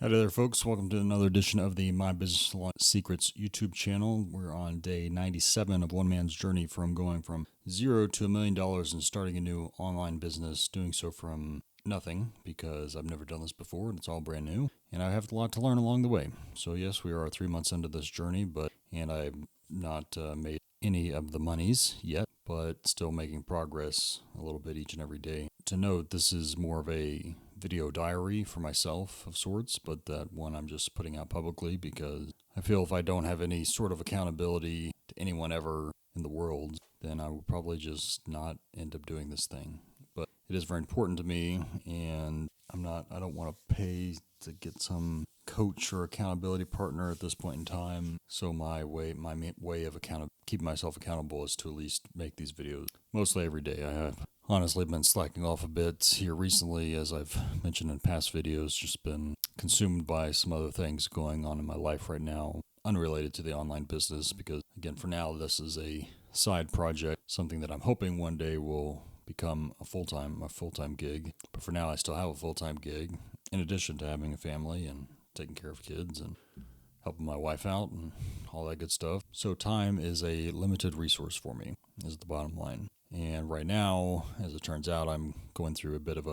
Howdy there, folks. Welcome to another edition of the My Business Secrets YouTube channel. We're on day 97 of one man's journey from going from zero to $1 million and starting a new online business, doing so from nothing because I've never done this before and it's all brand new. And I have a lot to learn along the way. So yes, we are 3 months into this journey, and I've not made any of the monies yet, but still making progress a little bit each and every day. To note, this is more of a video diary for myself of sorts, but that one I'm just putting out publicly because I feel if I don't have any sort of accountability to anyone ever in the world, then I will probably just not end up doing this thing. But it is very important to me, and I don't want to pay to get some coach or accountability partner at this point in time. So my way of keeping myself accountable is to at least make these videos mostly every day. I have honestly been slacking off a bit here recently, as I've mentioned in past videos, just been consumed by some other things going on in my life right now, unrelated to the online business, because again, for now, this is a side project, something that I'm hoping one day will become a full-time gig. But for now, I still have a full-time gig, in addition to having a family and taking care of kids and helping my wife out and all that good stuff. So time is a limited resource for me, is the bottom line. And right now, as it turns out, I'm going through a bit of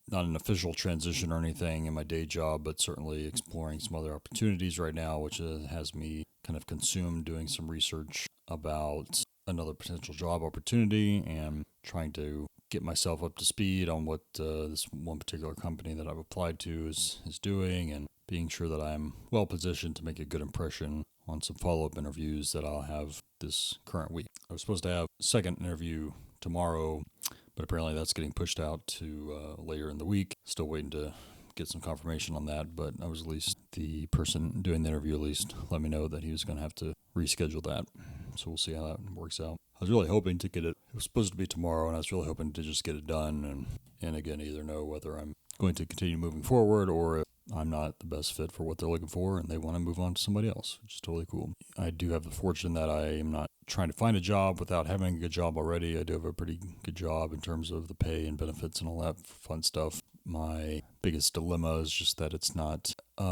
not an official transition or anything in my day job, but certainly exploring some other opportunities right now, which has me kind of consumed doing some research about another potential job opportunity and trying to get myself up to speed on what this one particular company that I've applied to is doing, and being sure that I'm well positioned to make a good impression on some follow-up interviews that I'll have this current week. I was supposed to have a second interview tomorrow, but apparently that's getting pushed out to later in the week. Still waiting to get some confirmation on that, but I was at least the person doing the interview at least let me know that he was going to have to reschedule that. So we'll see how that works out. I was really hoping to get it. It was supposed to be tomorrow, and I was really hoping to just get it done and again, either know whether I'm going to continue moving forward or if I'm not the best fit for what they're looking for and they want to move on to somebody else, which is totally cool. I do have the fortune that I am not trying to find a job without having a good job already. I do have a pretty good job in terms of the pay and benefits and all that fun stuff. My biggest dilemma is just that it's not, I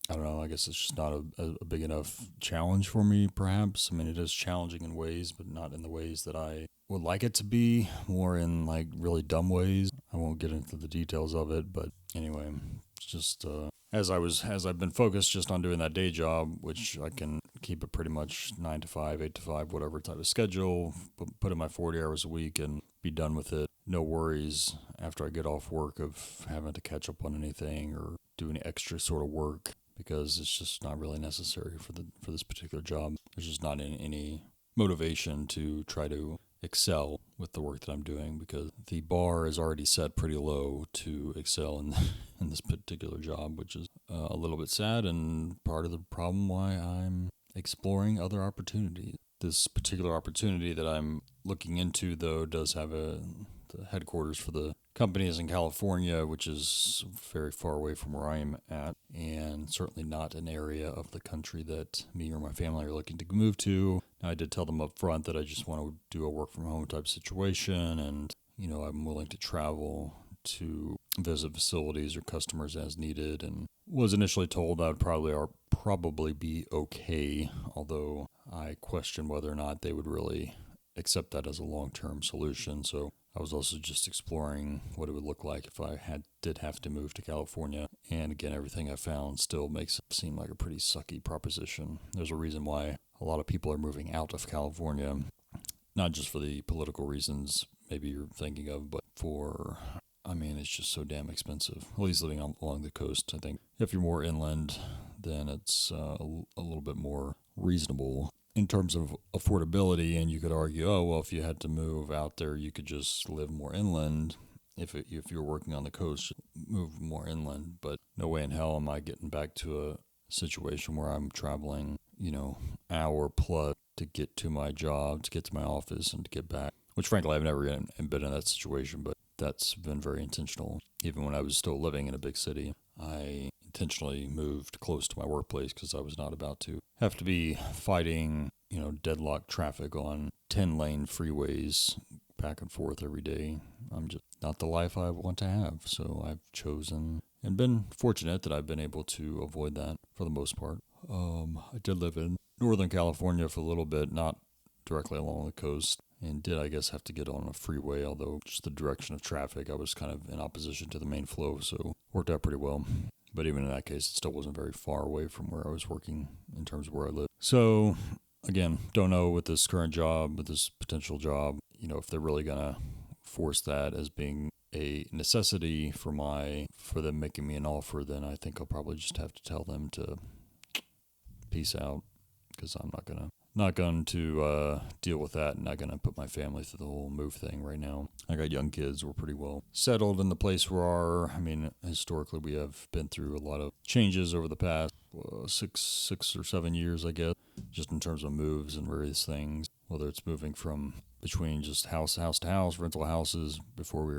don't know, I guess it's just not a big enough challenge for me, perhaps. I mean, it is challenging in ways, but not in the ways that I would like it to be, more in like really dumb ways. I won't get into the details of it, but anyway, it's just as I've been focused just on doing that day job, which I can keep it pretty much 9 to 5, 8 to 5, whatever type of schedule, put in my 40 hours a week and be done with it. No worries after I get off work of having to catch up on anything or do any extra sort of work, because it's just not really necessary for this particular job. There's just not any motivation to try to excel with the work that I'm doing, because the bar is already set pretty low to excel in this particular job, which is a little bit sad and part of the problem why I'm exploring other opportunities. This particular opportunity that I'm looking into, though, does have the headquarters for the company is in California, which is very far away from where I am at, and certainly not an area of the country that me or my family are looking to move to. Now, I did tell them up front that I just want to do a work from home type situation, and I'm willing to travel to visit facilities or customers as needed, and was initially told I would probably be okay, although I question whether or not they would really accept that as a long-term solution. So I was also just exploring what it would look like if I did have to move to California. And again, everything I found still makes it seem like a pretty sucky proposition. There's a reason why a lot of people are moving out of California, not just for the political reasons maybe you're thinking of, but it's just so damn expensive, at least living along the coast. I think if you're more inland, then it's a little bit more reasonable in terms of affordability. And you could argue, oh, well, if you had to move out there, you could just live more inland. If you're working on the coast, move more inland. But no way in hell am I getting back to a situation where I'm traveling, hour plus to get to my job, to get to my office, and to get back. Which, frankly, I've never been in that situation, but that's been very intentional. Even when I was still living in a big city, I intentionally moved close to my workplace because I was not about to have to be fighting, deadlock traffic on 10-lane freeways back and forth every day. I'm just not the life I want to have. So I've chosen and been fortunate that I've been able to avoid that for the most part. I did live in Northern California for a little bit, not directly along the coast, and did, I guess, have to get on a freeway, although just the direction of traffic, I was kind of in opposition to the main flow, so worked out pretty well. But even in that case, it still wasn't very far away from where I was working in terms of where I live. So, again, don't know with this current job, with this potential job, if they're really going to force that as being a necessity for them making me an offer, then I think I'll probably just have to tell them to peace out, because I'm not going to deal with that, and not going to put my family through the whole move thing right now. I got young kids. We're pretty well settled in the place we are. I mean, historically, we have been through a lot of changes over the past 6 or 7 years, I guess, just in terms of moves and various things, whether it's moving from between just house to house, rental houses before we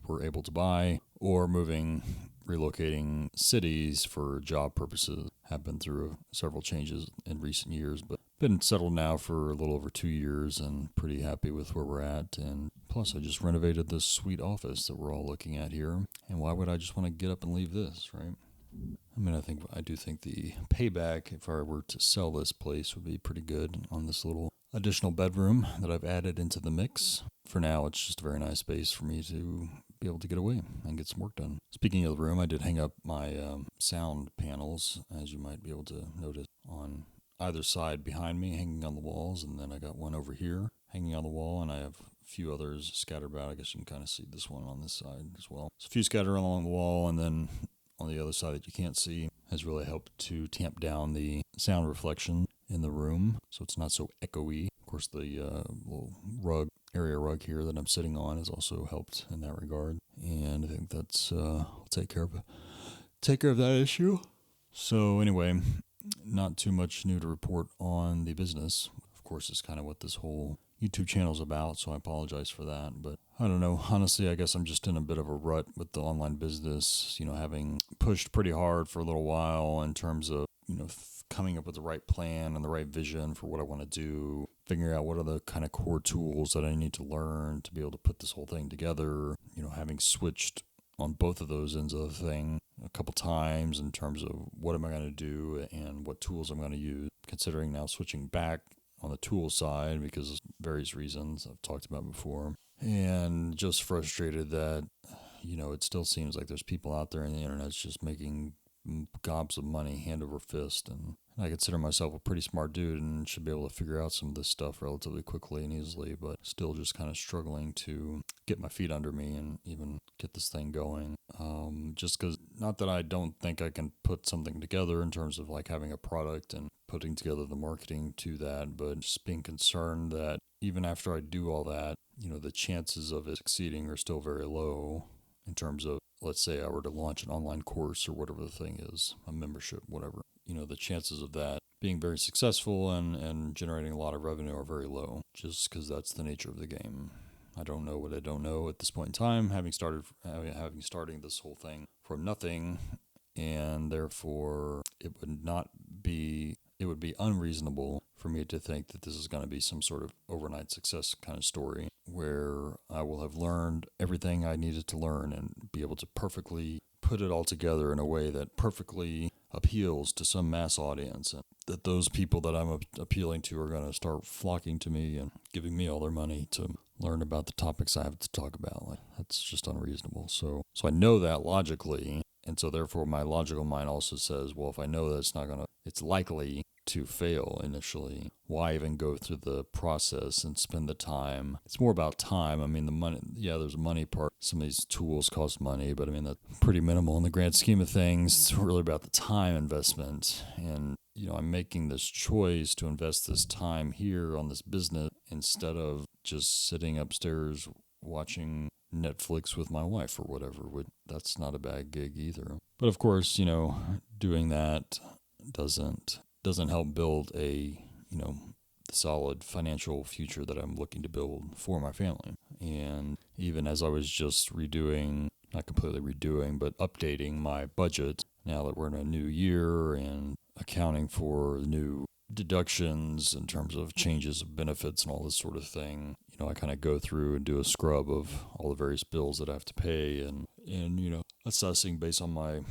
were able to buy, or relocating cities for job purposes. Have been through several changes in recent years, but been settled now for a little over 2 years and pretty happy with where we're at. And plus, I just renovated this sweet office that we're all looking at here. And why would I just want to get up and leave this, right? I mean, I do think the payback, if I were to sell this place, would be pretty good on this little additional bedroom that I've added into the mix. For now, it's just a very nice space for me to be able to get away and get some work done. Speaking of the room, I did hang up my sound panels, as you might be able to notice, on either side behind me, hanging on the walls, and then I got one over here hanging on the wall, and I have a few others scattered about. I guess you can kind of see this one on this side as well. So a few scattered along the wall, and then on the other side that you can't see has really helped to tamp down the sound reflection in the room, so it's not so echoey. Of course, the little area rug here that I'm sitting on has also helped in that regard, and I think that's I'll take care of that issue. So anyway, not too much new to report on the business. Of course, it's kind of what this whole YouTube channel is about, so I apologize for that. But I don't know. Honestly, I guess I'm just in a bit of a rut with the online business, having pushed pretty hard for a little while in terms of, coming up with the right plan and the right vision for what I want to do, figuring out what are the kind of core tools that I need to learn to be able to put this whole thing together, having switched on both of those ends of the thing a couple times in terms of what am I going to do and what tools I'm going to use, considering now switching back on the tool side because of various reasons I've talked about before, and just frustrated that, it still seems like there's people out there in the internet just making gobs of money hand over fist, and I consider myself a pretty smart dude and should be able to figure out some of this stuff relatively quickly and easily, but still just kind of struggling to get my feet under me and even get this thing going. Just because, not that I don't think I can put something together in terms of like having a product and putting together the marketing to that, but just being concerned that even after I do all that, the chances of it succeeding are still very low in terms of, let's say I were to launch an online course or whatever the thing is, a membership, whatever. The chances of that being very successful and generating a lot of revenue are very low, just because that's the nature of the game. I don't know what I don't know at this point in time, having started this whole thing from nothing, and therefore it would be unreasonable for me to think that this is going to be some sort of overnight success kind of story where I will have learned everything I needed to learn and be able to perfectly put it all together in a way that perfectly appeals to some mass audience, and that those people that I'm appealing to are going to start flocking to me and giving me all their money to learn about the topics I have to talk about. Like, that's just unreasonable. So I know that logically, and so therefore my logical mind also says, well, if I know that it's likely to fail initially, why even go through the process and spend the time? It's more about time. I mean, the money, yeah, there's a money part. Some of these tools cost money, but I mean, that's pretty minimal in the grand scheme of things. It's really about the time investment. And, I'm making this choice to invest this time here on this business instead of just sitting upstairs watching Netflix with my wife or whatever. That's not a bad gig either. But of course, doing that doesn't help build a, solid financial future that I'm looking to build for my family. And even as I was just not completely redoing, but updating my budget now that we're in a new year and accounting for new deductions in terms of changes of benefits and all this sort of thing, I kind of go through and do a scrub of all the various bills that I have to pay, and and, assessing based on my,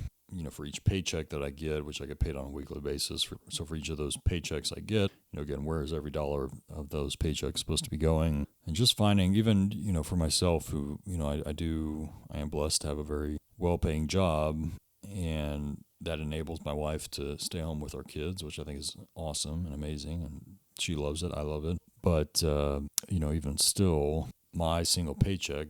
for each paycheck that I get, which I get paid on a weekly basis. So for each of those paychecks I get, again, where is every dollar of those paychecks supposed to be going? And just finding, even, for myself who, I am blessed to have a very well-paying job, and that enables my wife to stay home with our kids, which I think is awesome and amazing. And she loves it. I love it. But, even still, my single paycheck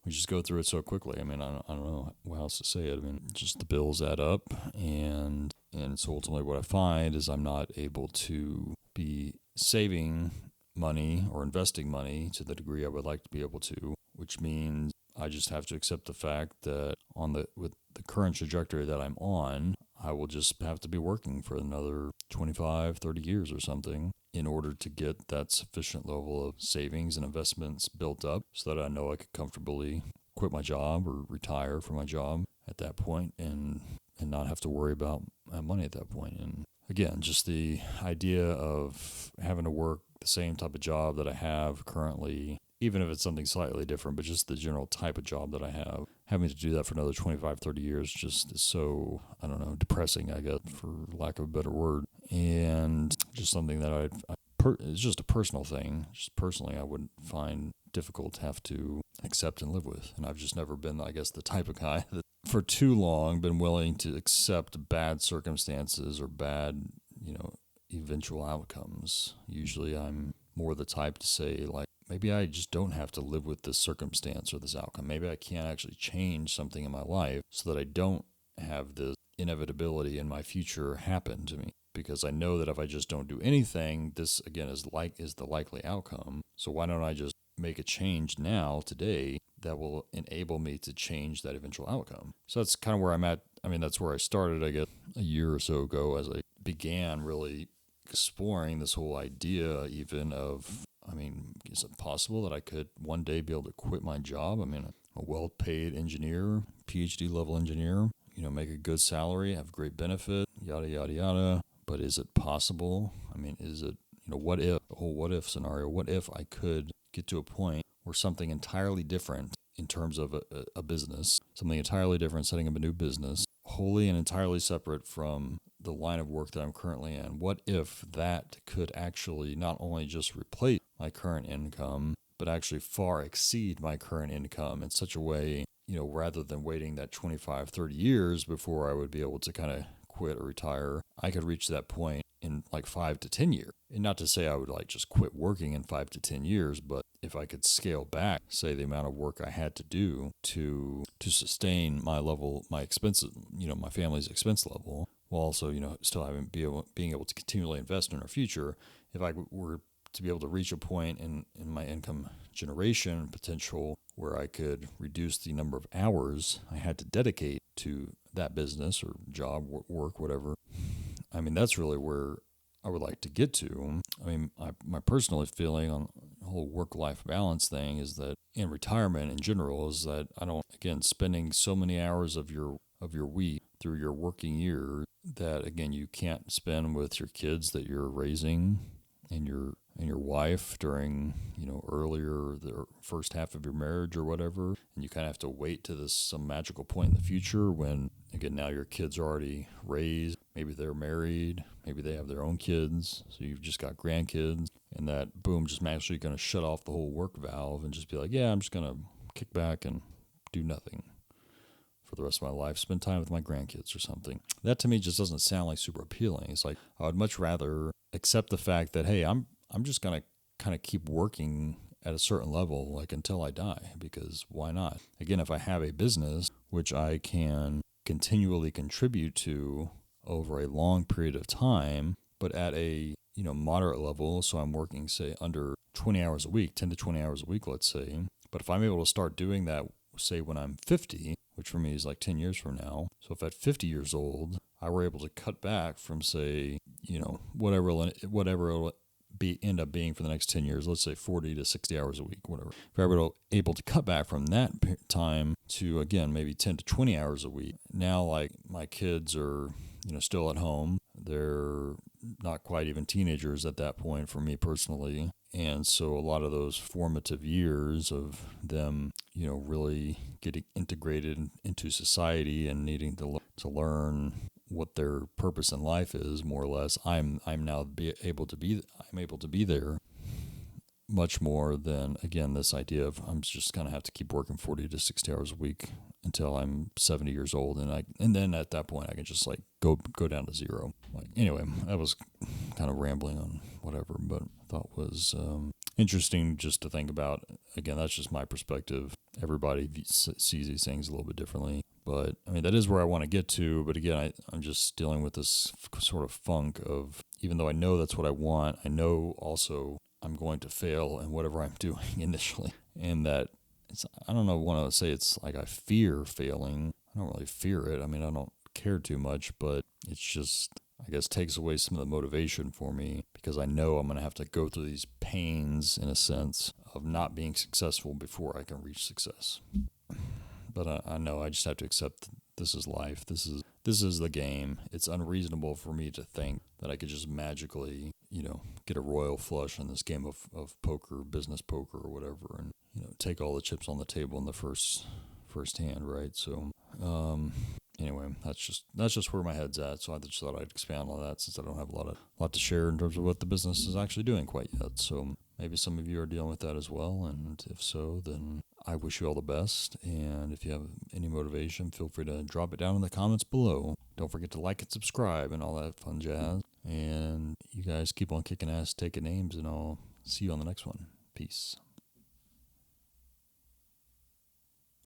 we just go through it so quickly. I don't know how else to say it. Just the bills add up. And so ultimately what I find is I'm not able to be saving money or investing money to the degree I would like to be able to, which means I just have to accept the fact that with the current trajectory that I'm on, I will just have to be working for another 25, 30 years or something in order to get that sufficient level of savings and investments built up so that I know I could comfortably quit my job or retire from my job at that point and not have to worry about money at that point. And again, just the idea of having to work the same type of job that I have currently, even if it's something slightly different, but just the general type of job that I have, having to do that for another 25, 30 years just is so, depressing, I guess, for lack of a better word. And just something that it's just a personal thing. Just personally, I would find difficult to have to accept and live with. And I've just never been, I guess, the type of guy that for too long been willing to accept bad circumstances or bad, eventual outcomes. Usually I'm more the type to say, like, maybe I just don't have to live with this circumstance or this outcome. Maybe I can't actually change something in my life so that I don't have this inevitability in my future happen to me. Because I know that if I just don't do anything, this again is the likely outcome. So why don't I just make a change now, today, that will enable me to change that eventual outcome? So that's kind of where I'm at. That's where I started, I guess, a year or so ago, as I began really exploring this whole idea even of, is it possible that I could one day be able to quit my job? A well-paid engineer, PhD level engineer, make a good salary, have great benefit, yada, yada, yada. But is it possible? Is it, what if, the whole what if scenario, what if I could get to a point where something entirely different in terms of a business, something entirely different, setting up a new business, wholly and entirely separate from the line of work that I'm currently in, what if that could actually not only just replace my current income, but actually far exceed my current income in such a way, rather than waiting that 25, 30 years before I would be able to kind of quit or retire, I could reach that point in like 5 to 10 years. And not to say I would like just quit working in 5 to 10 years, but if I could scale back, say, the amount of work I had to do to sustain my expenses, my family's expense level, while also, still being able to continually invest in our future, if I were to be able to reach a point in my income generation potential where I could reduce the number of hours I had to dedicate to that business or job, work, whatever. That's really where I would like to get to. My personal feeling on the whole work-life balance thing is that in retirement in general is that spending so many hours of your week through your working year that, again, you can't spend with your kids that you're raising and your wife during, earlier the first half of your marriage or whatever. And you kind of have to wait to some magical point in the future when, again, now your kids are already raised. Maybe they're married. Maybe they have their own kids. So you've just got grandkids. And that, boom, just magically going to shut off the whole work valve and just be like, yeah, I'm just going to kick back and do nothing for the rest of my life, spend time with my grandkids or something. That to me just doesn't sound like super appealing. It's like I would much rather accept the fact that, hey, I'm just going to kind of keep working at a certain level, like until I die, because why not? Again, if I have a business which I can continually contribute to over a long period of time, but at a moderate level, so I'm working, say, under 20 hours a week, 10 to 20 hours a week, let's say. But if I'm able to start doing that, say, when I'm 50, which for me is like 10 years from now. So if at 50 years old, I were able to cut back from, say, whatever it'll end up being for the next 10 years, let's say 40 to 60 hours a week, whatever. If I were able to cut back from that time to, again, maybe 10 to 20 hours a week, now, like, my kids are, still at home. They're not quite even teenagers at that point for me personally. And so a lot of those formative years of them, really getting integrated into society and needing to learn what their purpose in life is, more or less. I'm now able to be there much more than, again, this idea of I'm just gonna have to keep working 40 to 60 hours a week until I'm 70 years old, and then at that point I can just like go down to zero. Anyway, I was kind of rambling on whatever, but I thought was interesting just to think about. Again, that's just my perspective. Everybody sees these things a little bit differently, but I mean that is where I want to get to. But again, I'm just dealing with this sort of funk of, even though I know that's what I want, I know also I'm going to fail in whatever I'm doing initially, and that I don't know, want to say it's like I fear failing. I don't really fear it. I mean, I don't care too much, but it's just, I guess, takes away some of the motivation for me, because I know I'm going to have to go through these pains, in a sense, of not being successful before I can reach success. But I know I just have to accept this is life. This is the game. It's unreasonable for me to think that I could just magically, get a royal flush in this game of poker, business poker or whatever, and, take all the chips on the table in the first hand, right? So, anyway, that's just where my head's at. So I just thought I'd expand on that, since I don't have a lot to share in terms of what the business is actually doing quite yet. So maybe some of you are dealing with that as well, and if so, then I wish you all the best. And if you have any motivation, feel free to drop it down in the comments below. Don't forget to like and subscribe and all that fun jazz. And you guys keep on kicking ass, taking names, and I'll see you on the next one. Peace.